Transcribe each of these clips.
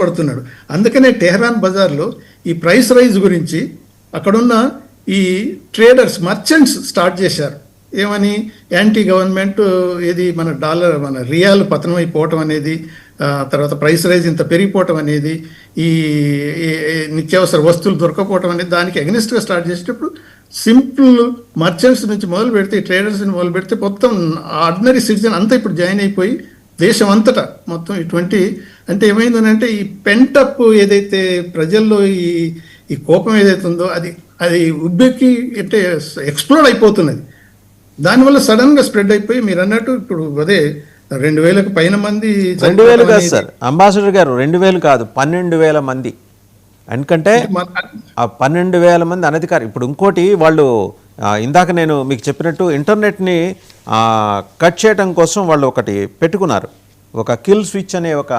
బాధపడుతున్నాడు. అందుకనే టెహరాన్ బజార్లో ఈ ప్రైస్ రైజ్ గురించి అక్కడున్న ఈ ట్రేడర్స్ మర్చెంట్స్ స్టార్ట్ చేశారు. ఏమని, యాంటీ గవర్నమెంట్, ఏది మన రియాల్ పతనం అయిపోవటం అనేది, తర్వాత ప్రైస్ రైజ్ ఇంత పెరిగిపోవటం అనేది, ఈ నిత్యావసర వస్తువులు దొరకపోవటం అనేది దానికి అగెనిస్ట్గా స్టార్ట్ చేసేటప్పుడు సింపుల్ మర్చెంట్స్ నుంచి మొదలు పెడితే, ఈ ట్రేడర్స్ నుంచి మొదలు పెడితే మొత్తం ఆర్డినరీ సిటిజన్ అంతా ఇప్పుడు జాయిన్ అయిపోయి దేశం అంతటా మొత్తం ఇటువంటి అంటే ఏమైందనంటే ఈ పెంటప్ ఏదైతే ప్రజల్లో ఈ కోపం ఏదైతే ఉందో అది ఉబ్బెక్కి అంటే ఎక్స్ప్లోడ్ అయిపోతున్నది. దానివల్ల సడన్ గా స్ప్రెడ్ అయిపోయి మీరు అన్నట్టు ఇప్పుడు అదే 2,000కు పైన మంది. 2,000 కాదు సార్ అంబాసిడర్ గారు, 2,000 కాదు, 12,000 మంది. ఎందుకంటే ఆ 12,000 మంది అనధికారి. ఇప్పుడు ఇంకోటి వాళ్ళు ఇందాక నేను మీకు చెప్పినట్టు ఇంటర్నెట్ని కట్ చేయడం కోసం వాళ్ళు ఒకటి పెట్టుకున్నారు, ఒక కిల్ స్విచ్ అనే ఒక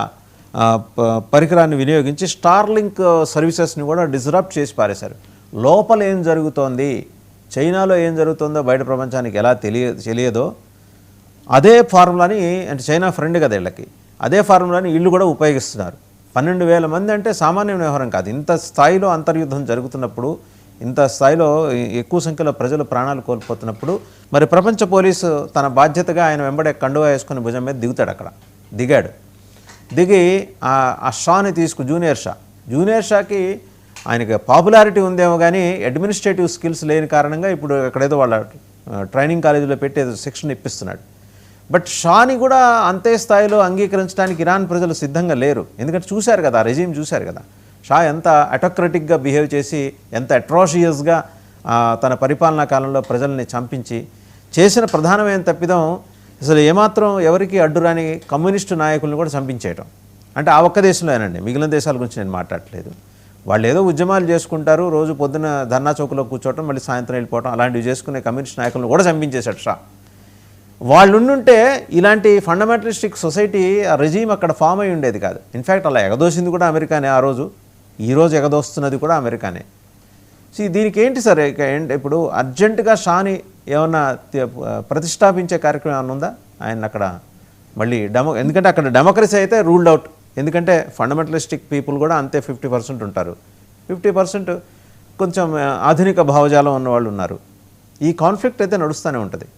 పరికరాన్ని వినియోగించి స్టార్లింక్ సర్వీసెస్ని కూడా డిస్రప్ట్ చేసి పారేశారు. లోపల ఏం జరుగుతోంది, చైనాలో ఏం జరుగుతుందో బయట ప్రపంచానికి ఎలా తెలియదో అదే ఫార్ములాని, అంటే చైనా ఫ్రెండ్ కదా వీళ్ళకి, అదే ఫార్ములాని వీళ్ళు కూడా ఉపయోగిస్తున్నారు. 12,000 మంది అంటే సామాన్య వ్యవహారం కాదు. ఇంత స్థాయిలో అంతర్యుద్ధం జరుగుతున్నప్పుడు, ఇంత స్థాయిలో ఎక్కువ సంఖ్యలో ప్రజలు ప్రాణాలు కోల్పోతున్నప్పుడు మరి ప్రపంచ పోలీసు తన బాధ్యతగా ఆయన వెంబడే కండువా వేసుకుని భుజం మీద దిగాడు. దిగి ఆ షాని జూనియర్ షాకి ఆయనకి పాపులారిటీ ఉందేమో కానీ అడ్మినిస్ట్రేటివ్ స్కిల్స్ లేని కారణంగా ఇప్పుడు అక్కడేదో వాళ్ళ ట్రైనింగ్ కాలేజీలో పెట్టి ఏదో శిక్షణ ఇప్పిస్తున్నాడు. బట్ షాని కూడా అంతే స్థాయిలో అంగీకరించడానికి ఇరాన్ ప్రజలు సిద్ధంగా లేరు. ఎందుకంటే చూశారు కదా, రెజీమ్ చూశారు కదా, షా ఎంత అటోక్రటిక్గా బిహేవ్ చేసి, ఎంత అట్రాషియస్గా తన పరిపాలనా కాలంలో ప్రజల్ని చంపించి చేసిన ప్రధానమైన తప్పిదం అసలు ఏమాత్రం ఎవరికి అడ్డురాని కమ్యూనిస్టు నాయకులను కూడా చంపించేయటం. అంటే ఆ ఒక్క దేశంలోనండి, మిగిలిన దేశాల గురించి నేను మాట్లాడట్లేదు. వాళ్ళు ఏదో ఉద్యమాలు చేసుకుంటారు, రోజు పొద్దున ధర్నా చౌక్లో కూర్చోవటం, మళ్ళీ సాయంత్రం వెళ్ళిపోవటం, అలాంటివి చేసుకునే కమ్యూనిస్ట్ నాయకులను కూడా చంపించేశాడు షా. వాళ్ళు ఉండుంటే ఇలాంటి ఫండమెంటలిస్టిక్ సొసైటీ, ఆ రెజీమ్ అక్కడ ఫామ్ అయి ఉండేది కాదు. ఇన్ఫ్యాక్ట్ అలా ఎగదోసింది కూడా అమెరికానే ఆ రోజు, ఈరోజు ఎగదోస్తున్నది కూడా అమెరికానే. సో దీనికి ఏంటి సార్, ఇప్పుడు అర్జెంటుగా షాని ఏమన్నా ప్రతిష్టాపించే కార్యక్రమం ఏమన్నా ఉందా ఆయన అక్కడ? మళ్ళీ ఎందుకంటే అక్కడ డెమోక్రసీ అయితే రూల్డ్ అవుట్, ఎందుకంటే ఫండమెంటలిస్టిక్ పీపుల్ కూడా అంతే 50% ఉంటారు, 50% కొంచెం ఆధునిక భావజాలం ఉన్నవాళ్ళు ఉన్నారు. ఈ కాన్ఫ్లిక్ట్ అయితే నడుస్తూనే ఉంటుంది.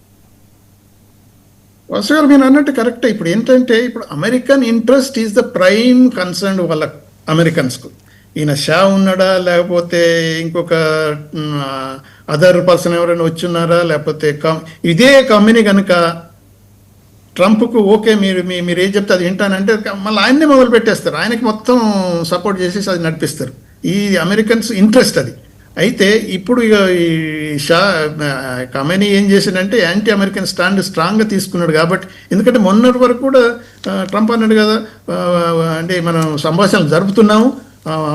వాసు గారు మీరు అన్నట్టు కరెక్టే. ఇప్పుడు ఏంటంటే ఇప్పుడు American interest is the prime concern వాళ్ళ అమెరికన్స్కు. ఈయన షా ఉన్నాడా, లేకపోతే ఇంకొక అదర్ పర్సన్ ఎవరైనా వచ్చున్నారా, లేకపోతే ఇదే కంపెనీ కనుక ట్రంప్కు ఓకే మీరు ఏం చెప్తే అది వింటానంటే మళ్ళీ ఆయన్నే మొదలు పెట్టేస్తారు, ఆయనకి మొత్తం సపోర్ట్ చేసేసి అది నడిపిస్తారు. ఈ అమెరికన్స్ ఇంట్రెస్ట్ అది. అయితే ఇప్పుడు ఇక ఈ ఖమేనీ ఏం చేశాడంటే యాంటీ అమెరికన్ స్టాండ్ స్ట్రాంగ్గా తీసుకున్నాడు కాబట్టి, ఎందుకంటే మొన్నటి వరకు కూడా ట్రంప్ అన్నాడు కదా, అంటే మనం సంభాషణలు జరుపుతున్నాము,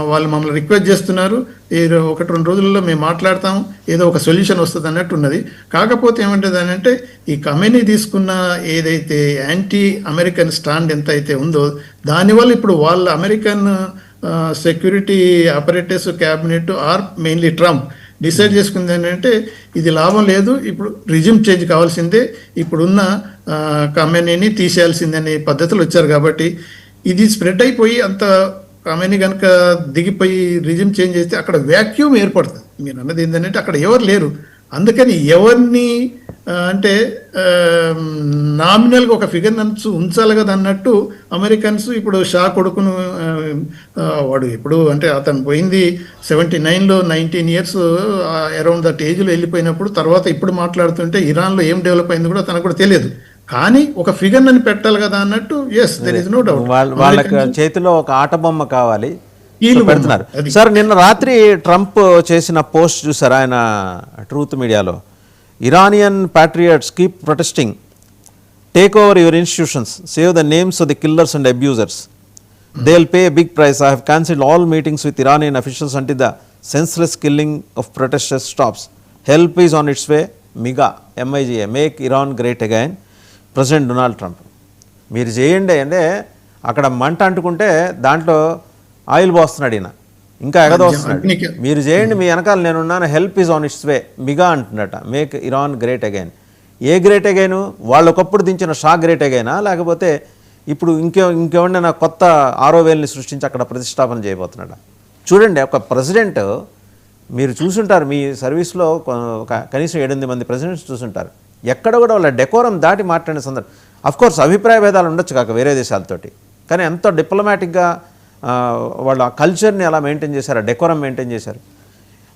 వాళ్ళు మమ్మల్ని రిక్వెస్ట్ చేస్తున్నారు, 1-2 రోజుల్లో మేము మాట్లాడతాము, ఏదో ఒక సొల్యూషన్ వస్తుంది అన్నట్టు ఉన్నది. కాకపోతే ఏమంటుంది అంటే ఈ ఖమేనీ తీసుకున్న ఏదైతే యాంటీ అమెరికన్ స్టాండ్ ఎంత అయితే ఉందో దానివల్ల ఇప్పుడు వాళ్ళ American security operators, cabinet or mainly Trump decide చేసుకుంది ఏంటంటే ఇది లాభం లేదు, ఇప్పుడు రిజిమ్ చేంజ్ కావాల్సిందే, ఇప్పుడున్న ఖమేనీని తీసేయాల్సిందనే పద్ధతులు వచ్చారు. కాబట్టి ఇది స్ప్రెడ్ అయిపోయి అంత ఖమేనీ కనుక దిగిపోయి రిజిమ్ చేంజ్ చేస్తే అక్కడ వ్యాక్యూమ్ ఏర్పడుతుంది. మీరు అన్నది ఏంటంటే అక్కడ ఎవరు లేరు, అందుకని ఎవరిని అంటే నామినల్గా ఒక ఫిగర్ ఉంచాలి కదా అన్నట్టు అమెరికన్స్ ఇప్పుడు షా కొడుకును, వాడు ఎప్పుడు అంటే అతను పోయింది 79లో 19 years అరౌండ్ దట్ ఏజ్లో వెళ్ళిపోయినప్పుడు, తర్వాత ఇప్పుడు మాట్లాడుతుంటే ఇరాన్లో ఏం డెవలప్ అయింది కూడా తనకు కూడా తెలియదు. కానీ ఒక ఫిగర్ అని పెట్టాలి కదా అన్నట్టు, yes there is no doubt, వాళ్ళకి చేతిలో ఒక ఆట బొమ్మ కావాలి పెడుతున్నారు. సార్ నిన్న రాత్రి ట్రంప్ చేసిన పోస్ట్ చూసారా ఆయన ట్రూత్ మీడియాలో? Iranian patriots keep protesting, take over your institutions, save the names of the killers and abusers, they'll pay a big price. I have cancelled all meetings with Iranian officials until the senseless killing of protesters stops. Help is on its way. MIGA, MIGA, make Iran great again, President Donald Trump. మీరు చేయండి అంటే అక్కడ మంట అంటుకుంటే దాంట్లో oil పోస్తున్నాడు ఈయన, ఇంకా ఎగదోస్తున్నాడు. మీరు చేయండి, మీ వెనకాల నేనున్నాను, help is on its way, MIGA అంటున్నట, మేక్ ఇరాన్ గ్రేట్ అగైన్. ఏ గ్రేట్ అగైన్? వాళ్ళు ఒకప్పుడు దించిన షా గ్రేట్ అగైనా, లేకపోతే ఇప్పుడు ఇంకేమన్నా కొత్త 6వ వేలని సృష్టించి అక్కడ ప్రతిష్టాపన చేయబోతున్నాడా? చూడండి, ఒక ప్రెసిడెంట్, మీరు చూసుంటారు మీ సర్వీస్లో కనీసం 7-8 మంది ప్రెసిడెంట్స్ చూసుంటారు. ఎక్కడ కూడా వాళ్ళ డెకోరం దాటి మాట్లాడిన సందర్భం. అఫ్కోర్స్ అభిప్రాయ భేదాలు ఉండొచ్చు కాక వేరే దేశాలతోటి, కానీ ఎంతో డిప్లొమాటిక్గా వాళ్ళ కల్చర్ని అలా మెయింటైన్ చేశారు, డెకోరం మెయింటైన్ చేశారు.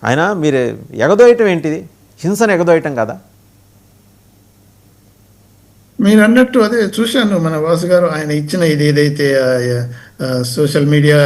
ఆయన మీరు ఎగదోయటం ఏంటిది? హింసను ఎగదోయటం కదా? మీరు అన్నట్టు అదే చూశాను మన వాసు గారు ఆయన ఇచ్చిన ఇది ఏదైతే సోషల్ మీడియా